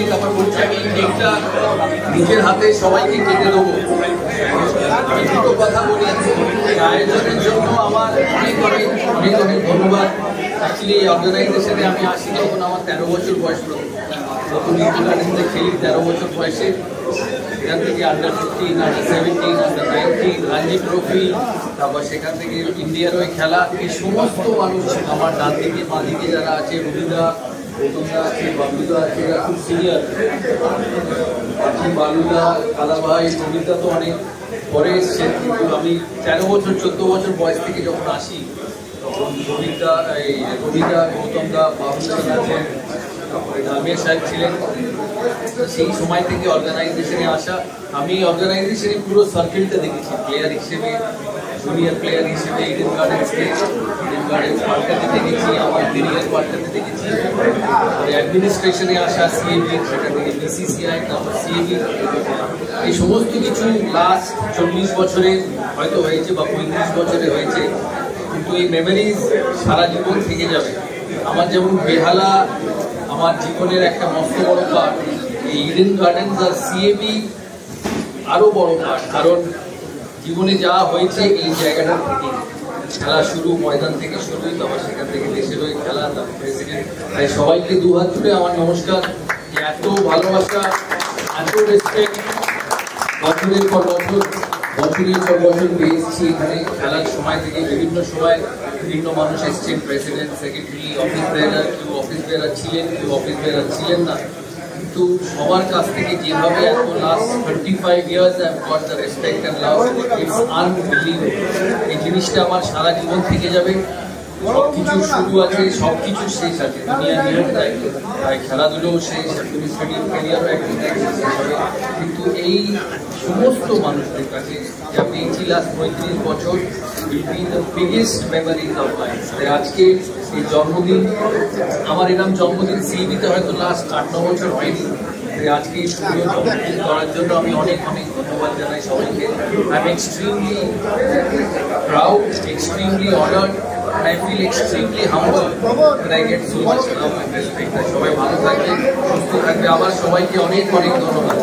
Cake আমার বলছে আমি এই কেকটা নিজের হাতে সবাইকে কেটে দেবো। আমি দুটো কথা বলি, আয়োজনের জন্য আমার অনেক অনেক অনেক অনেক ধন্যবাদ। অ্যাকচুয়ালি এই অর্গানাইজেশনে আমি আসি যখন আমার 13 বছর বয়স, প্রথম ইডেন গার্ডেন্সে খেলি 13 বছর বয়সে। এখান থেকে under 15, under 17, under 19, Ranji trophy, তারপর সেখান থেকে ইন্ডিয়ার ওই খেলা। এই সমস্ত মানুষ আমার ডান দিকে বাঁ দিকে যারা আছে, রবিদা, গৌতমদা আছে, বাবলুদা আছে, এরা খুব সিনিয়র। বালুদা, কালাভাই, রবিদা তো অনেক পরে এসছে, কিন্তু আমি 13 বছর 14 বছর বয়স থেকে যখন আসি তখন রবিদা, গৌতমদা, বাবলুদা আছেন, তারপরে ডালমিয়া সাহেব ছিলেন। সেই সময় থেকে অর্গানাইজেশনে আসা, আমি অর্গানাইজেশনে পুরো সার্কেলটা দেখেছি, প্লেয়ার হিসেবে, জুনিয়র প্লেয়ার হিসেবে ইডেন গার্ডেন্সকে, ইডেন গার্ডেন্স পাল্টাতে দেখেছি, আমার কেরিয়ার পাল্টাতে দেখেছি। অ্যাডমিনিস্ট্রেশনে আসা, সিএবি, সেটা থেকে বিসিসিআই, তারপর সিএবি, এই সমস্ত কিছু লাস্ট 40 বছরে হয়তো হয়েছে বা 35 বছরে হয়েছে, কিন্তু এই মেমোরিজ সারা জীবন থেকে যাবে। আমার যেমন বেহালা আমার জীবনের একটা মস্ত বড় পার্ট, এই ইডেন গার্ডেন্স আর সিএবি আরও বড় পার্ট, কারণ জীবনে যা হয়েছে এই জায়গাটা থেকে, খেলা শুরু ময়দান থেকে শুরু, তারপর সেখান থেকে দেশের হয়ে খেলা, তারপর প্রেসিডেন্ট। তাই সবাইকে দুহাত জুড়ে আমার নমস্কার। এত ভালোবাসা, এত রেসপেক্ট বছরের পর বছর পেয়ে এসেছি এখানে। খেলার সময় থেকে বিভিন্ন সময় বিভিন্ন মানুষ এসছেন, প্রেসিডেন্ট, সেক্রেটারি, অফিস বেয়ারার, কেউ অফিস বেয়ারার ছিলেন, কেউ অফিস বেয়ারার ছিলেন না, কিন্তু সবার কাছ থেকে যেভাবে এত last 35 years I have got the respect and love, it's unbelievable। এই জিনিসটা আমার সারা জীবন থেকে যাবে। সবকিছু শুরু আছে, সবকিছু শেষ আছে, দুনিয়ার নিয়ম তাই, তাই খেলাধুলোও শেষ, অ্যাডমিনিস্ট্রেটিভ ক্যারিয়ারও একদিন শেষ হবে, কিন্তু এই সমস্ত মানুষদের কাছে যা পেয়েছি লাস্ট 35 বছর will be the biggest memories of life। আজকে এই জন্মদিন, আমার এরকম জন্মদিন সিইবিতে হয়তো লাস্ট 8-9 বছর হয়নি। আজকে এই সুন্দর জন্মদিন করার জন্য আমি অনেক অনেক ধন্যবাদ জানাই সবাইকে। I am extremely proud, extremely honoured, and I feel extremely humble that I get so much love and respect। সবাই ভালো থাকবে, সুস্থ থাকবে। আবার সবাইকে অনেক অনেক ধন্যবাদ।